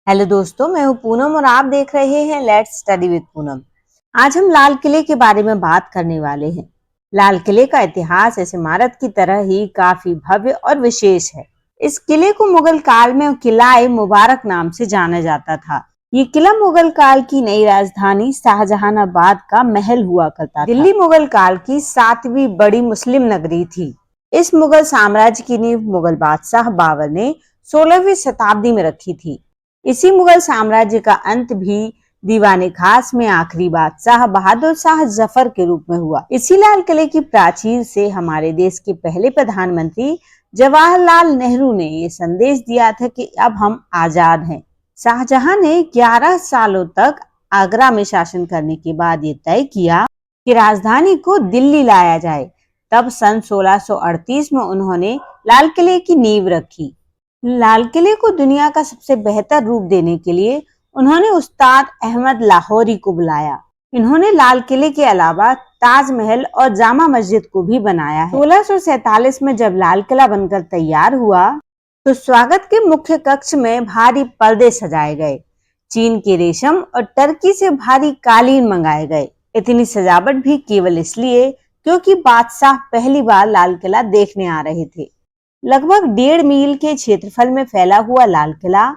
Hello दोस्तों, मैं हूं पूनम और आप देख रहे हैं लेट्स स्टडी विद पूनम। आज हम लाल किले के बारे में बात करने वाले हैं। लाल किले का इतिहास इस इमारत की तरह ही काफी भव्य और विशेष है। इस किले को मुगल काल में किला-ए मुबारक नाम से जाना जाता था। ये किला मुगल काल की नई राजधानी शाहजहानाबाद का महल हुआ करता था। दिल्ली मुगल काल की 7वीं बड़ी मुस्लिम नगरी थी। इस मुगल साम्राज्य की नींव मुगल बादशाह बाबर ने 16वीं शताब्दी में रखी थी। इसी मुगल साम्राज्य का अंत भी दीवाने खास में आखिरी बादशाह बहादुर शाह जफर के रूप में हुआ। इसी लाल किले की प्राचीर से हमारे देश के पहले प्रधानमंत्री जवाहरलाल नेहरू ने ये संदेश दिया था कि अब हम आजाद हैं। शाहजहां ने 11 सालों तक आगरा में शासन करने के बाद ये तय किया कि राजधानी को दिल्ली लाया जाए। तब सन 1638 में उन्होंने लाल किले की नींव रखी। लाल किले को दुनिया का सबसे बेहतर रूप देने के लिए उन्होंने उस्ताद अहमद लाहौरी को बुलाया। इन्होंने लाल किले के अलावा ताजमहल और जामा मस्जिद को भी बनाया है। 1647 में जब लाल किला बनकर तैयार हुआ तो स्वागत के मुख्य कक्ष में भारी पर्दे सजाए गए। चीन के रेशम और टर्की से भारी कालीन मंगाए गए। इतनी सजावट भी केवल इसलिए क्योंकि बादशाह पहली बार लाल किला देखने आ रहे थे। लगभग 1.5 मील के क्षेत्रफल में फैला हुआ लाल किला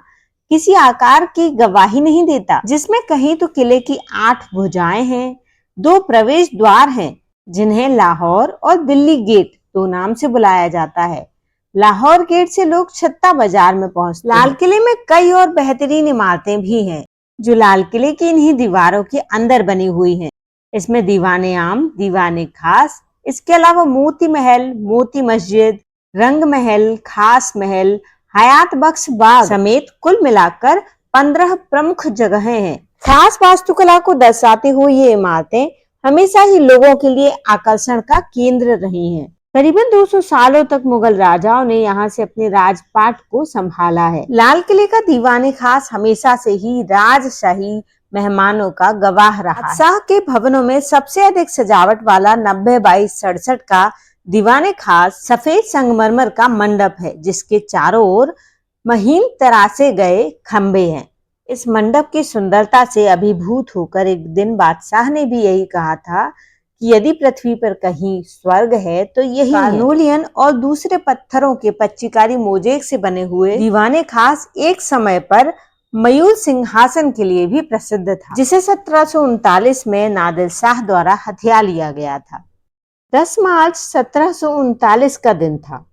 किसी आकार की गवाही नहीं देता, जिसमें कहीं तो किले की 8 भुजाएं हैं, 2 प्रवेश द्वार हैं, जिन्हें लाहौर और दिल्ली गेट 2 नाम से बुलाया जाता है। लाहौर गेट से लोग छत्ता बाजार में पहुंचते हैं। लाल किले में कई और बेहतरीन इमारतें भी हैं, जो लाल किले की इन्हीं दीवारों के अंदर बनी हुई हैं। इसमें दीवाने आम, दीवाने खास, इसके अलावा मोती महल, मोती मस्जिद, रंग महल, खास महल, हयात बख्श बाग समेत कुल मिलाकर 15 प्रमुख जगहें हैं। खास वास्तुकला को दर्शाते हुए ये इमारतें हमेशा ही लोगों के लिए आकर्षण का केंद्र रही हैं। करीबन 200 सालों तक मुगल राजाओं ने यहाँ से अपने राजपाट को संभाला है। लाल किले का दीवाने खास हमेशा से ही राजशाही मेहमानों का गवाह रहा। बादशाह के भवनों में सबसे अधिक सजावट वाला 90x67 का दीवाने खास सफेद संगमरमर का मंडप है, जिसके चारों ओर महीन तरासे गए खंबे हैं। इस मंडप की सुंदरता से अभिभूत होकर एक दिन बादशाह ने भी यही कहा था कि यदि पृथ्वी पर कहीं स्वर्ग है तो यही कार्नोलियन और दूसरे पत्थरों के पच्चीकारी मोजेक से बने हुए दीवाने खास एक समय पर मयूर सिंहासन के लिए भी प्रसिद्ध था, जिसे 1739 में नादिर शाह द्वारा हथिया लिया गया था। 10 मार्च 1739 का दिन था।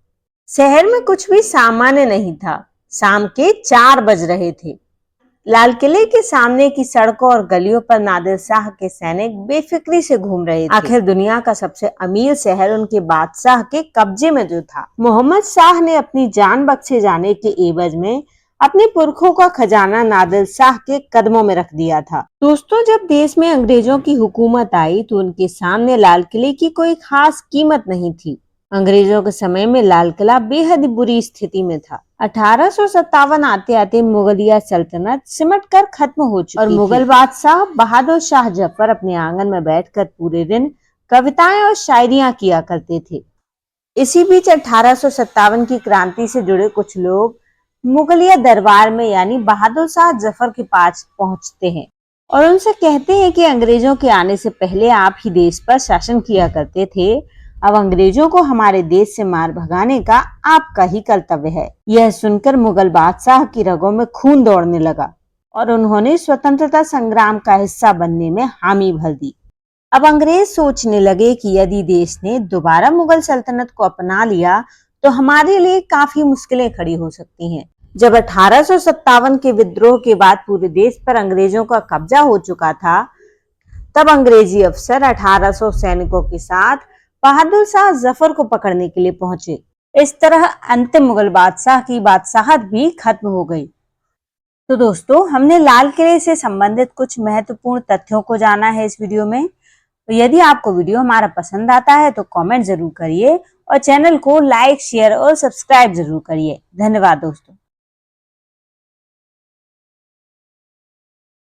शहर में कुछ भी सामान्य नहीं था। शाम के 4 बज रहे थे। लाल किले के सामने की सड़कों और गलियों पर नादिर शाह के सैनिक बेफिक्री से घूम रहे थे। आखिर दुनिया का सबसे अमीर शहर उनके बादशाह के कब्जे में जो था। मोहम्मद शाह ने अपनी जान बख्शे जाने के एवज में अपने पुरखों का खजाना नादिर शाह के कदमों में रख दिया था। दोस्तों, जब देश में अंग्रेजों की हुकूमत आई तो उनके सामने लाल किले की कोई खास कीमत नहीं थी। अंग्रेजों के समय में लाल किला बेहद बुरी स्थिति में था। 1857 आते आते मुगलिया सल्तनत सिमट कर खत्म हो चुकी और मुगल बादशाह बहादुर शाह जफर अपने आंगन में बैठकर पूरे दिन कविताएं और शायरियां किया करते थे। इसी बीच 1857 की क्रांति से जुड़े कुछ लोग मुगलिया दरबार में यानी बहादुर शाह जफर के पास पहुंचते हैं और उनसे कहते हैं कि अंग्रेजों के आने से पहले आप ही देश पर शासन किया करते थे। अब अंग्रेजों को हमारे देश से मार भगाने का आपका ही कर्तव्य है। यह सुनकर मुगल बादशाह की रगों में खून दौड़ने लगा और उन्होंने स्वतंत्रता संग्राम का हिस्सा बनने में हामी भर दी। अब अंग्रेज सोचने लगे कि यदि देश ने दोबारा मुगल सल्तनत को अपना लिया तो हमारे लिए काफी मुश्किलें खड़ी हो सकती हैं। जब 1857 के विद्रोह के बाद पूरे देश पर अंग्रेजों का कब्जा हो चुका था, तब अंग्रेजी अफसर 1800 सैनिकों के साथ बहादुर शाह जफर को पकड़ने के लिए पहुंचे। इस तरह अंतिम मुगल बादशाह की बादशाहत भी खत्म हो गई। तो दोस्तों, हमने लाल किले से संबंधित कुछ महत्वपूर्ण तथ्यों को जाना है इस वीडियो में। तो यदि आपको वीडियो हमारा पसंद आता है तो कमेंट जरूर करिए और चैनल को लाइक, शेयर और सब्सक्राइब जरूर करिए। धन्यवाद दोस्तों।